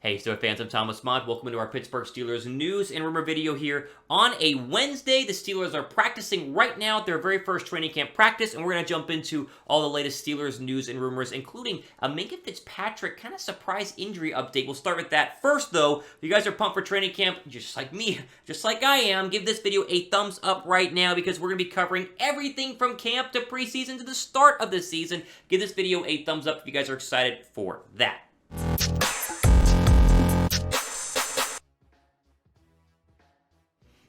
Hey, Steelers fans, I'm Thomas Mott. Welcome into our Pittsburgh Steelers news and rumor video here on a Wednesday. The Steelers are practicing right now at their very first training camp practice, and we're going to jump into all the latest Steelers news and rumors, including a Minkah Fitzpatrick kind of surprise injury update. We'll start with that. First, though, if you guys are pumped for training camp, just like me, just like I am, give this video a thumbs up right now because we're going to be covering everything from camp to preseason to the start of the season. Give this video a thumbs up if you guys are excited for that.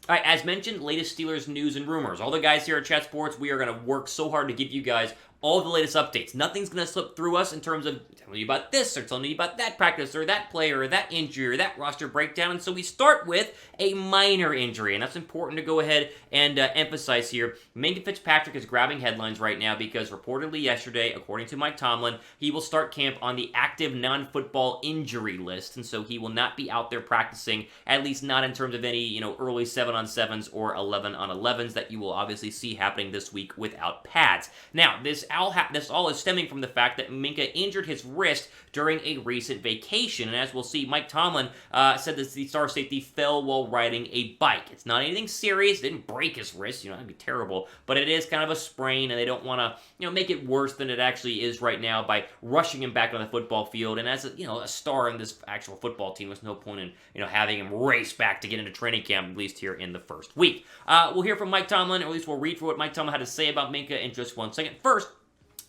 All right, as mentioned, latest Steelers news and rumors. All the guys here at Chat Sports, we are going to work so hard to give you guys all the latest updates. Nothing's going to slip through us in terms of telling you about this or telling you about that practice or that player or that injury or that roster breakdown. And so we start with a minor injury, and that's important to go ahead and emphasize here. Minkah Fitzpatrick is grabbing headlines right now because reportedly yesterday, according to Mike Tomlin, he will start camp on the active non-football injury list, and so he will not be out there practicing, at least not in terms of any early 7-on-7s or 11-on-11s that you will obviously see happening this week without pads. Now, this all is stemming from the fact that Minkah injured his wrist during a recent vacation, and as we'll see, Mike Tomlin said that the star safety fell while riding a bike. It's not anything serious, didn't break his wrist, that'd be terrible, but it is kind of a sprain, and they don't want to, make it worse than it actually is right now by rushing him back on the football field, and as a star in this actual football team, there's no point in, having him race back to get into training camp, at least here in the first week. We'll hear from Mike Tomlin, or at least we'll read for what Mike Tomlin had to say about Minkah in just 1 second. First,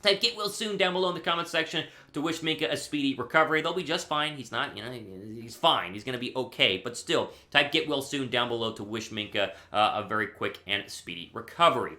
type "get well soon" down below in the comment section to wish Minkah a speedy recovery. They'll be just fine. He's not, he's fine. He's going to be okay. But still, type "get well soon" down below to wish Minkah a very quick and speedy recovery.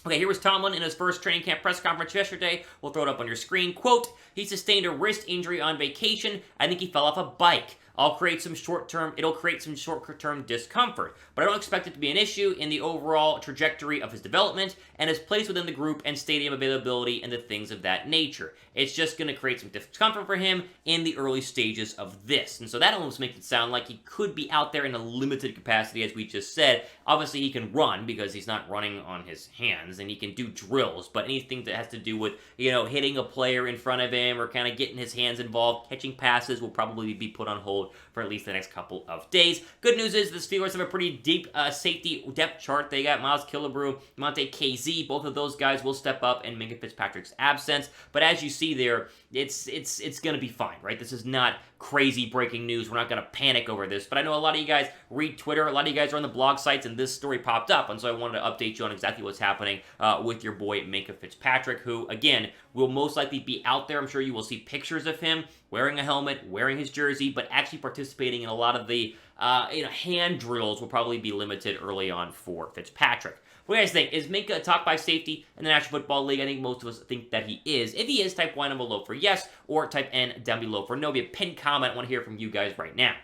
Okay, here was Tomlin in his first training camp press conference yesterday. We'll throw it up on your screen. Quote, "He sustained a wrist injury on vacation. I think he fell off a bike. It'll create some short-term discomfort, but I don't expect it to be an issue in the overall trajectory of his development and his place within the group and stadium availability and the things of that nature. It's just going to create some discomfort for him in the early stages of this." And so that almost makes it sound like he could be out there in a limited capacity, as we just said. Obviously, he can run because he's not running on his hands, and he can do drills, but anything that has to do with, hitting a player in front of him or kind of getting his hands involved, catching passes, will probably be put on hold for at least the next couple of days. Good news is the Steelers have a pretty deep safety depth chart. They got Miles Killebrew, Monte KZ. Both of those guys will step up in Minkah Fitzpatrick's absence. But as you see there, it's going to be fine, right? This is not crazy breaking news. We're not going to panic over this. But I know a lot of you guys read Twitter. A lot of you guys are on the blog sites, and this story popped up. And so I wanted to update you on exactly what's happening with your boy Minkah Fitzpatrick, who, again, will most likely be out there. I'm sure you will see pictures of him wearing a helmet, wearing his jersey, but actually participating in a lot of the hand drills will probably be limited early on for Fitzpatrick. What do you guys think? Is Minkah a top 5 safety in the National Football League? I think most of us think that he is. If he is, type Y down below for yes, or type N down below for no. Be a pinned comment. I want to hear from you guys right now.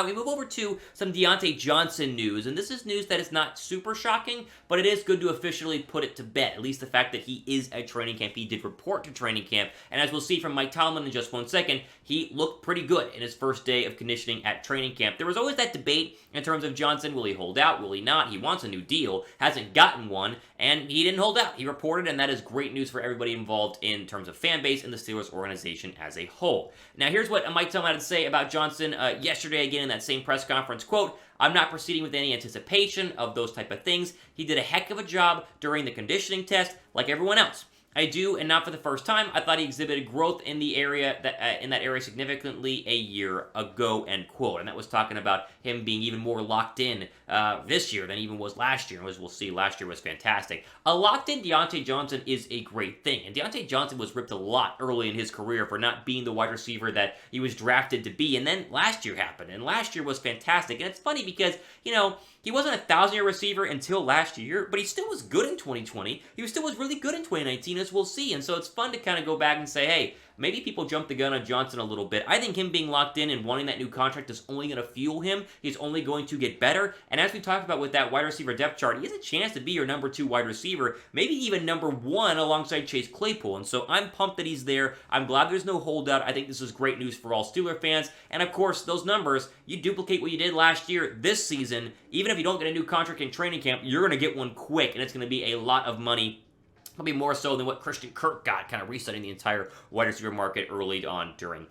We move over to some Diontae Johnson news, and this is news that is not super shocking, but it is good to officially put it to bed, at least the fact that he is at training camp. He did report to training camp, and as we'll see from Mike Tomlin in just 1 second, he looked pretty good in his first day of conditioning at training camp. There was always that debate in terms of Johnson. Will he hold out? Will he not? He wants a new deal, hasn't gotten one, and he didn't hold out. He reported, and that is great news for everybody involved in terms of fan base and the Steelers organization as a whole. Now, here's what Mike Tomlin had to say about Johnson yesterday, again, in that same press conference. Quote, "I'm not proceeding with any anticipation of those type of things. He did a heck of a job during the conditioning test, like everyone else. I do, and not for the first time. I thought he exhibited growth in the area in that area significantly a year ago," end quote. And that was talking about him being even more locked in this year than even was last year. And as we'll see, last year was fantastic. A locked-in Diontae Johnson is a great thing. And Diontae Johnson was ripped a lot early in his career for not being the wide receiver that he was drafted to be. And then last year happened, and last year was fantastic. And it's funny because, he wasn't a 1,000-yard receiver until last year, but he still was good in 2020. He still was really good in 2019, as we'll see. And so it's fun to kind of go back and say, hey, maybe people jumped the gun on Johnson a little bit. I think him being locked in and wanting that new contract is only going to fuel him. He's only going to get better. And as we talked about with that wide receiver depth chart, he has a chance to be your number 2 wide receiver, maybe even number 1 alongside Chase Claypool. And so I'm pumped that he's there. I'm glad there's no holdout. I think this is great news for all Steeler fans. And of course, those numbers, you duplicate what you did last year this season. Even if you don't get a new contract in training camp, you're going to get one quick, and it's going to be a lot of money. Probably more so than what Christian Kirk got, kind of resetting the entire wide receiver market early on during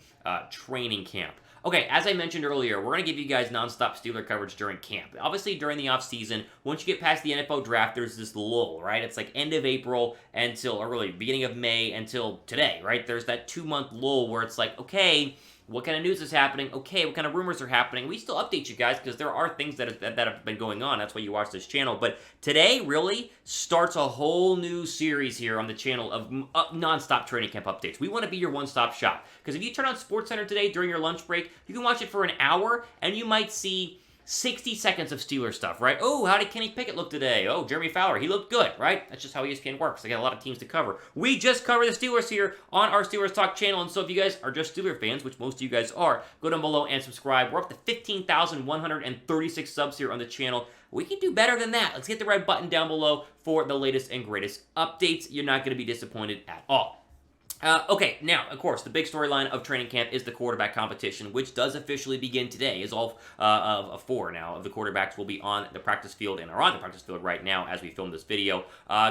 training camp. Okay, as I mentioned earlier, we're going to give you guys nonstop Steeler coverage during camp. Obviously, during the offseason, once you get past the NFL draft, there's this lull, right? It's like end of April until early, beginning of May until today, right? There's that 2-month lull where it's like, okay, what kind of news is happening? Okay, what kind of rumors are happening? We still update you guys because there are things that have been going on. That's why you watch this channel. But today really starts a whole new series here on the channel of nonstop training camp updates. We want to be your one-stop shop because if you turn on SportsCenter today during your lunch break, you can watch it for an hour and you might see 60 seconds of Steelers stuff, right? Oh, how did Kenny Pickett look today? Oh, Jeremy Fowler, he looked good, right? That's just how ESPN works. They got a lot of teams to cover. We just cover the Steelers here on our Steelers Talk channel, and so if you guys are just Steeler fans, which most of you guys are, go down below and subscribe. We're up to 15,136 subs here on the channel. We can do better than that. Let's hit the red button down below for the latest and greatest updates. You're not going to be disappointed at all. Okay, now, of course, the big storyline of training camp is the quarterback competition, which does officially begin today, as all of 4 now of the quarterbacks will be on the practice field and are on the practice field right now as we film this video,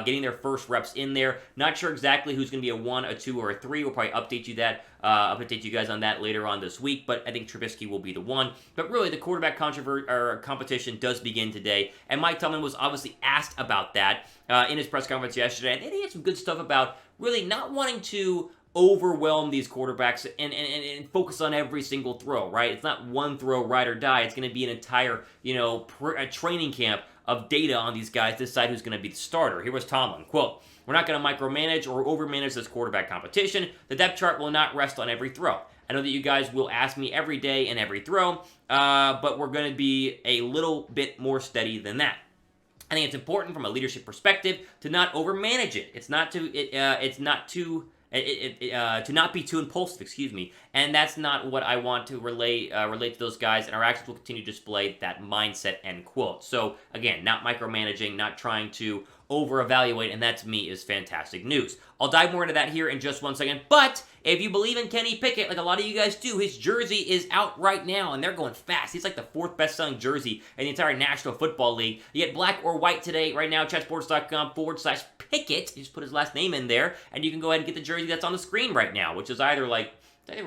getting their first reps in there. Not sure exactly who's going to be a 1, a 2, or a 3. We'll probably update you that. I'll update you guys on that later on this week, but I think Trubisky will be the 1. But really, the quarterback competition does begin today, and Mike Tomlin was obviously asked about that in his press conference yesterday, and he had some good stuff about really not wanting to overwhelm these quarterbacks and focus on every single throw, right? It's not one throw, ride or die. It's going to be an entire, a training camp of data on these guys to decide who's going to be the starter. Here was Tomlin, quote, "We're not going to micromanage or overmanage this quarterback competition. The depth chart will not rest on every throw. I know that you guys will ask me every day and every throw, but we're going to be a little bit more steady than that. I think it's important from a leadership perspective to not overmanage it. To not be too impulsive, excuse me. And that's not what I want to relate to those guys, and our actions will continue to display that mindset," end quote. So, again, not micromanaging, not trying to over-evaluate, and that, to me, is fantastic news. I'll dive more into that here in just 1 second, but if you believe in Kenny Pickett, like a lot of you guys do, his jersey is out right now, and they're going fast. He's like the 4th best-selling jersey in the entire National Football League. You get black or white today, right now, chatsports.com/Pickett. You just put his last name in there, and you can go ahead and get the jersey that's on the screen right now, which is either like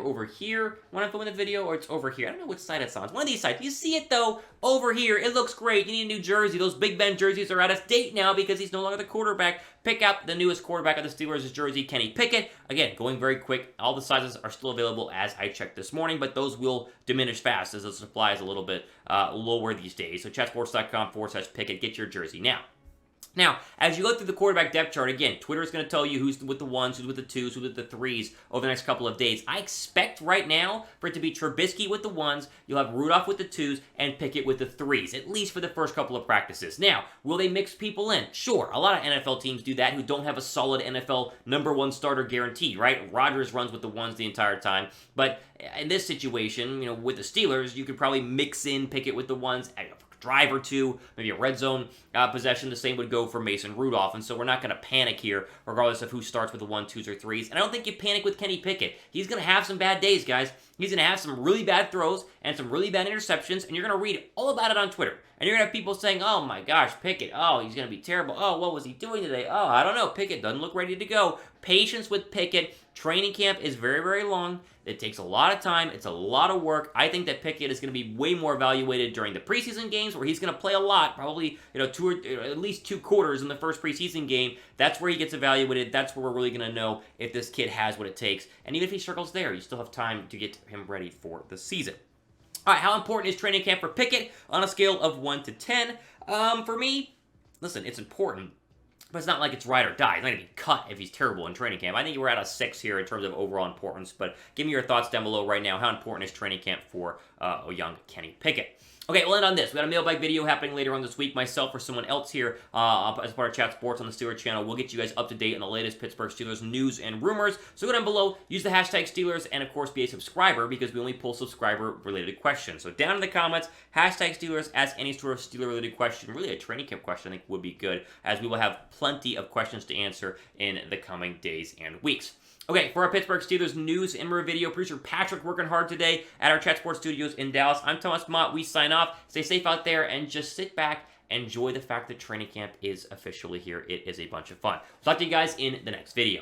over here when I'm filming the video, or it's over here. I don't know which side it's on. It's one of these sides. You see it, though, over here. It looks great. You need a new jersey. Those Big Ben jerseys are out of date now because he's no longer the quarterback. Pick out the newest quarterback of the Steelers' jersey, Kenny Pickett. Again, going very quick. All the sizes are still available as I checked this morning, but those will diminish fast as the supply is a little bit lower these days. So chatsports.com/Pickett. Get your jersey now, as you go through the quarterback depth chart, again, Twitter is going to tell you who's with the 1s, who's with the 2s, who's with the 3s over the next couple of days. I expect right now for it to be Trubisky with the 1s, you'll have Rudolph with the 2s, and Pickett with the 3s, at least for the first couple of practices. Now, will they mix people in? Sure, a lot of NFL teams do that who don't have a solid NFL #1 starter guaranteed, right? Rodgers runs with the 1s the entire time, but in this situation, with the Steelers, you could probably mix in Pickett with the 1s, drive or 2, maybe a red zone possession. The same would go for Mason Rudolph, and so we're not going to panic here, regardless of who starts with the 1, 2s, or 3s. And I don't think you panic with Kenny Pickett. He's going to have some bad days, guys. He's going to have some really bad throws and some really bad interceptions, and you're going to read all about it on Twitter. And you're going to have people saying, "Oh my gosh, Pickett, oh, he's going to be terrible. Oh, what was he doing today? Oh, I don't know. Pickett doesn't look ready to go." Patience with Pickett. Training camp is very, very long. It takes a lot of time. It's a lot of work. I think that Pickett is going to be way more evaluated during the preseason games, where he's going to play a lot, probably at least 2 quarters in the first preseason game. That's where he gets evaluated. That's where we're really going to know if this kid has what it takes. And even if he struggles there, you still have time to get him ready for the season. All right, how important is training camp for Pickett on a scale of 1 to 10? For me, listen, it's important, but it's not like it's ride or die. He's not going to be cut if he's terrible in training camp. I think we're at a 6 here in terms of overall importance, but give me your thoughts down below right now. How important is training camp for a young Kenny Pickett? Okay, we'll end on this. We got a mailbag video happening later on this week. Myself or someone else here as part of Chat Sports on the Steelers channel. We'll get you guys up to date on the latest Pittsburgh Steelers news and rumors. So go down below, use the hashtag Steelers, and of course be a subscriber because we only pull subscriber-related questions. So down in the comments, hashtag Steelers, ask any sort of Steeler-related question. Really a training camp question I think would be good, as we will have plenty of questions to answer in the coming days and weeks. Okay, for our Pittsburgh Steelers news and review video, producer Patrick working hard today at our Chat Sports studios in Dallas. I'm Thomas Mott. We sign off. Stay safe out there and just sit back and enjoy the fact that training camp is officially here. It is a bunch of fun. Talk to you guys in the next video.